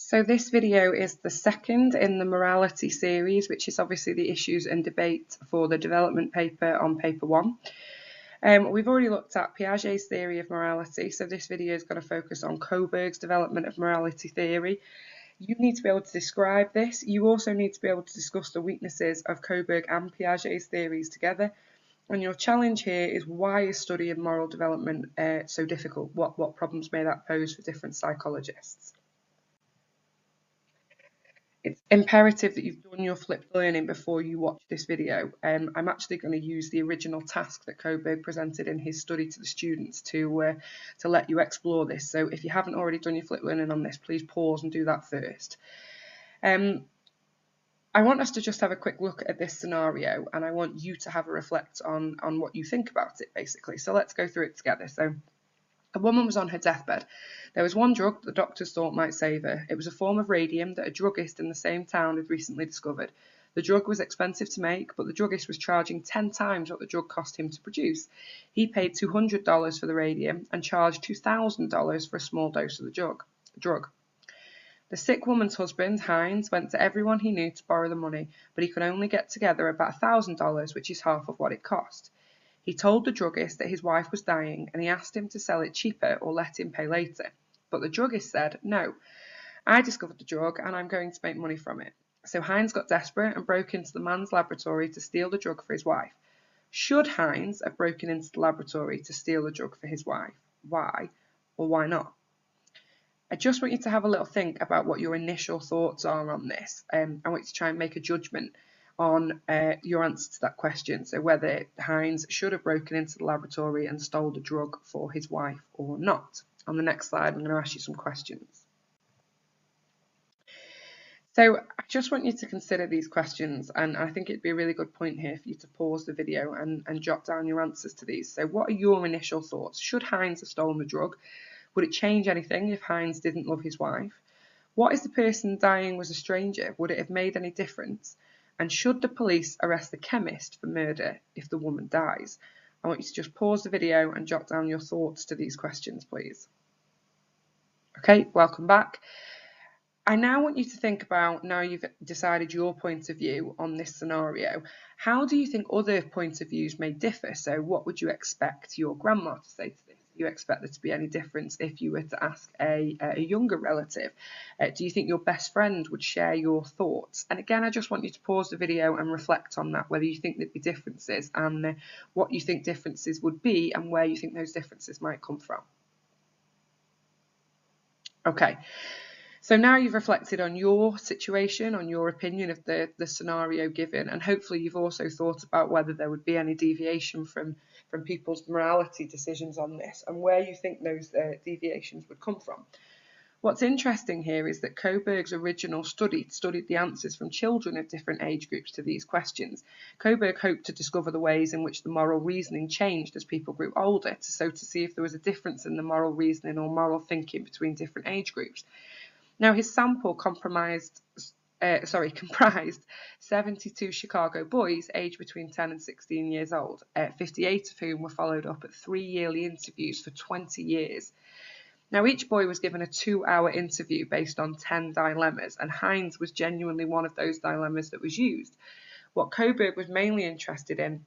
So this video is the second in the morality series, which is obviously the issues and debate for the development paper on paper 1. We've already looked at Piaget's theory of morality, so this video is going to focus on Kohlberg's development of morality theory. You need to be able to describe this. You also need to be able to discuss the weaknesses of Kohlberg and Piaget's theories together. And your challenge here is, why is studying moral development so difficult? What problems may that pose for different psychologists? It's imperative that you've done your flipped learning before you watch this video. I'm actually going to use the original task that Kohlberg presented in his study to the students to let you explore this. So if you haven't already done your flipped learning on this, please pause and do that first. I want us to just have a quick look at this scenario, and I want you to have a reflect on what you think about it, basically. So let's go through it together. So a woman was on her deathbed. There was one drug that the doctors thought might save her. It was a form of radium that a druggist in the same town had recently discovered. The drug was expensive to make, but the druggist was charging 10 times what the drug cost him to produce. He paid $200 for the radium and charged $2,000 for a small dose of the drug. The sick woman's husband, Heinz, went to everyone he knew to borrow the money, but he could only get together about $1,000, which is half of what it cost. He told the druggist that his wife was dying, and he asked him to sell it cheaper or let him pay later. But the druggist said, "No, I discovered the drug and I'm going to make money from it." So Heinz got desperate and broke into the man's laboratory to steal the drug for his wife. Should Heinz have broken into the laboratory to steal the drug for his wife? Why or why not? I just want you to have a little think about what your initial thoughts are on this. I want you to try and make a judgment on your answer to that question. So whether Heinz should have broken into the laboratory and stole the drug for his wife or not. On the next slide, I'm going to ask you some questions. So I just want you to consider these questions, and I think it'd be a really good point here for you to pause the video and jot down your answers to these. So what are your initial thoughts? Should Heinz have stolen the drug? Would it change anything if Heinz didn't love his wife? What if the person dying was a stranger? Would it have made any difference? And should the police arrest the chemist for murder if the woman dies? I want you to just pause the video and jot down your thoughts to these questions, please. Okay, welcome back. I now want you to think about, now you've decided your point of view on this scenario, how do you think other points of views may differ? So what would you expect your grandma to say to this? Do you expect there to be any difference if you were to ask a younger relative? Do you think your best friend would share your thoughts? And again, I just want you to pause the video and reflect on that, whether you think there'd be differences and what you think differences would be and where you think those differences might come from. Okay. So now you've reflected on your situation, on your opinion of the scenario given, and hopefully you've also thought about whether there would be any deviation from people's morality decisions on this and where you think those deviations would come from. What's interesting here is that Kohlberg's original study studied the answers from children of different age groups to these questions. Kohlberg hoped to discover the ways in which the moral reasoning changed as people grew older, to see if there was a difference in the moral reasoning or moral thinking between different age groups. Now, his sample comprised 72 Chicago boys aged between 10 and 16 years old, 58 of whom were followed up at 3 yearly interviews for 20 years. Now, each boy was given a 2-hour interview based on 10 dilemmas, and Heinz was genuinely one of those dilemmas that was used. What Kohlberg was mainly interested in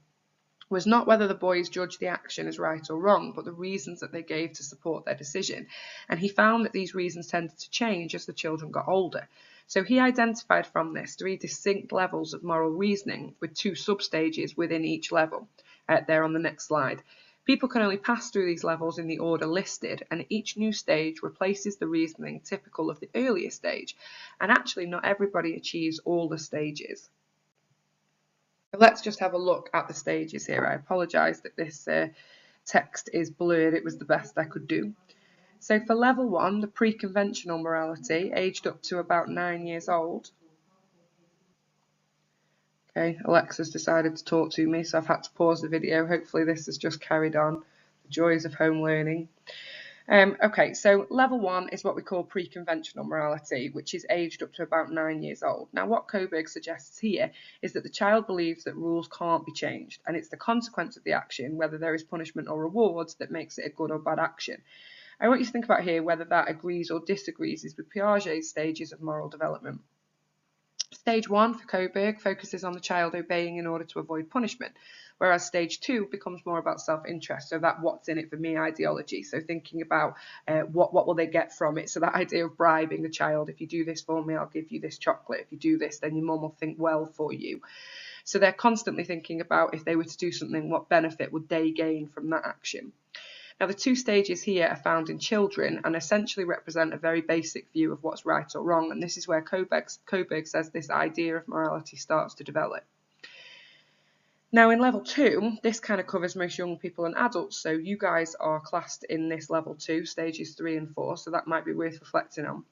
was not whether the boys judged the action as right or wrong, but the reasons that they gave to support their decision. And he found that these reasons tended to change as the children got older. So he identified from this 3 distinct levels of moral reasoning with 2 substages within each level. There on the next slide. People can only pass through these levels in the order listed, and each new stage replaces the reasoning typical of the earlier stage. And actually, not everybody achieves all the stages. Let's just have a look at the stages here. I apologise that this text is blurred. It was the best I could do. So for level 1, the pre-conventional morality, aged up to about 9 years old. Okay, Alexa's decided to talk to me, so I've had to pause the video. Hopefully this has just carried on. The joys of home learning. Okay, so level 1 is what we call pre-conventional morality, which is aged up to about 9 years old. Now, what Kohlberg suggests here is that the child believes that rules can't be changed, and it's the consequence of the action, whether there is punishment or rewards, that makes it a good or bad action. I want you to think about here whether that agrees or disagrees is with Piaget's stages of moral development. Stage 1 for Kohlberg focuses on the child obeying in order to avoid punishment, whereas stage 2 becomes more about self-interest, so that what's in it for me ideology. So thinking about what will they get from it. So that idea of bribing a child, if you do this for me, I'll give you this chocolate. If you do this, then your mum will think well for you. So they're constantly thinking about, if they were to do something, what benefit would they gain from that action? Now, the two stages here are found in children and essentially represent a very basic view of what's right or wrong, and this is where Kohlberg says this idea of morality starts to develop. Now, in level 2, this kind of covers most young people and adults, so you guys are classed in this level 2, stages 3 and 4, so that might be worth reflecting on.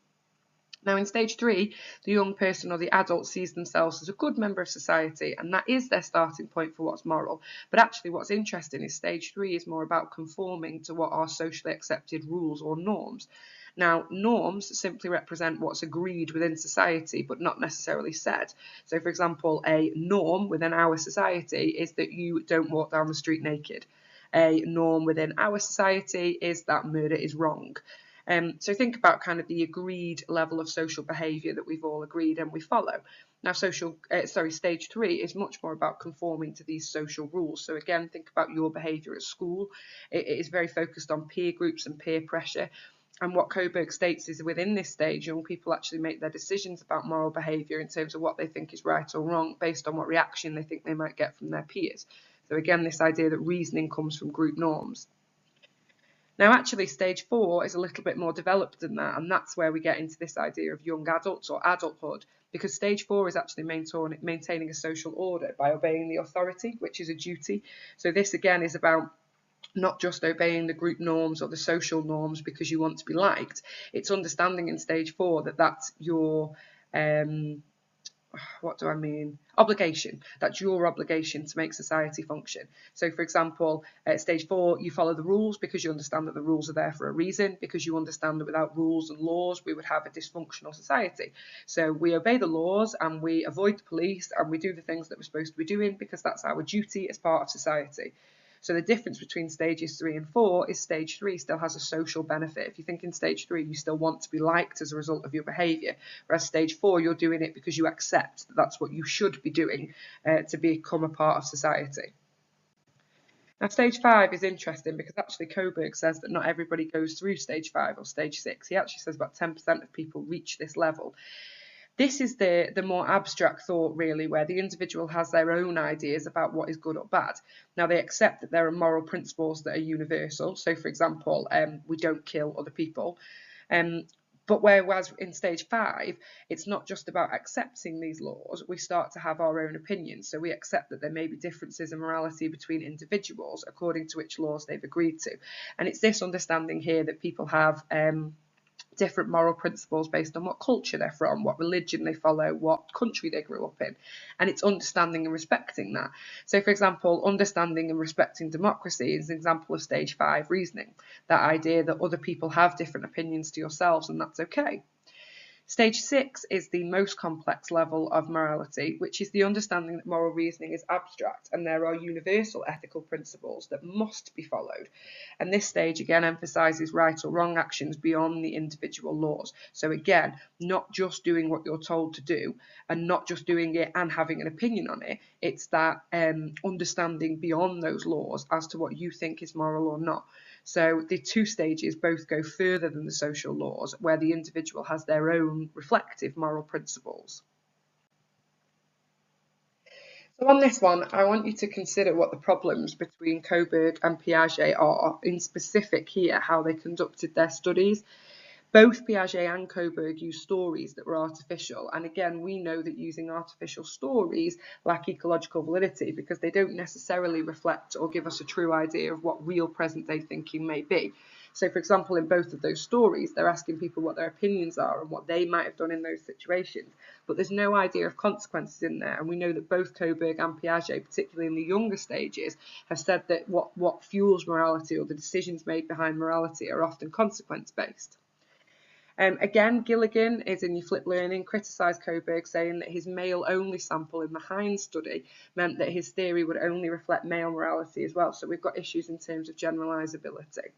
Now, in stage 3, the young person or the adult sees themselves as a good member of society, and that is their starting point for what's moral. But actually, what's interesting is stage 3 is more about conforming to what are socially accepted rules or norms. Now, norms simply represent what's agreed within society, but not necessarily said. So, for example, a norm within our society is that you don't walk down the street naked. A norm within our society is that murder is wrong. So think about kind of the agreed level of social behaviour that we've all agreed and we follow. Now, stage 3 is much more about conforming to these social rules. So again, think about your behaviour at school. It is very focused on peer groups and peer pressure. And what Kohlberg states is within this stage, young people actually make their decisions about moral behaviour in terms of what they think is right or wrong based on what reaction they think they might get from their peers. So again, this idea that reasoning comes from group norms. Now, actually, stage 4 is a little bit more developed than that, and that's where we get into this idea of young adults or adulthood, because stage 4 is actually maintaining a social order by obeying the authority, which is a duty. So this, again, is about not just obeying the group norms or the social norms because you want to be liked. It's understanding in stage 4 that that's your obligation. That's your obligation to make society function. So, for example, at stage 4, you follow the rules because you understand that the rules are there for a reason, because you understand that without rules and laws, we would have a dysfunctional society. So we obey the laws and we avoid the police and we do the things that we're supposed to be doing because that's our duty as part of society. So the difference between stages 3 and 4 is stage 3 still has a social benefit. If you think in stage 3 you still want to be liked as a result of your behaviour, whereas stage 4 you're doing it because you accept that that's what you should be doing to become a part of society. Now, stage 5 is interesting because actually Kohlberg says that not everybody goes through stage 5 or stage 6. He actually says about 10% of people reach this level. This is the more abstract thought, really, where the individual has their own ideas about what is good or bad. Now, they accept that there are moral principles that are universal. So, for example, we don't kill other people. But whereas in stage 5, it's not just about accepting these laws, we start to have our own opinions. So we accept that there may be differences in morality between individuals according to which laws they've agreed to. And it's this understanding here that people have different moral principles based on what culture they're from, what religion they follow, what country they grew up in. And it's understanding and respecting that. So, for example, understanding and respecting democracy is an example of stage 5 reasoning. That idea that other people have different opinions to yourselves and that's okay. Stage 6 is the most complex level of morality, which is the understanding that moral reasoning is abstract and there are universal ethical principles that must be followed. And this stage again emphasises right or wrong actions beyond the individual laws. So again, not just doing what you're told to do and not just doing it and having an opinion on it. It's that understanding beyond those laws as to what you think is moral or not. So the two stages both go further than the social laws, where the individual has their own reflective moral principles. So on this one, I want you to consider what the problems between Kohlberg and Piaget are, in specific here, how they conducted their studies. Both Piaget and Kohlberg use stories that were artificial, and again, we know that using artificial stories lack ecological validity because they don't necessarily reflect or give us a true idea of what real present-day thinking may be. So, for example, in both of those stories, they're asking people what their opinions are and what they might have done in those situations, but there's no idea of consequences in there, and we know that both Kohlberg and Piaget, particularly in the younger stages, have said that what fuels morality or the decisions made behind morality are often consequence-based. Again, Gilligan is in your flip learning, criticised Kohlberg, saying that his male-only sample in the Hines study meant that his theory would only reflect male morality as well. So we've got issues in terms of generalisability.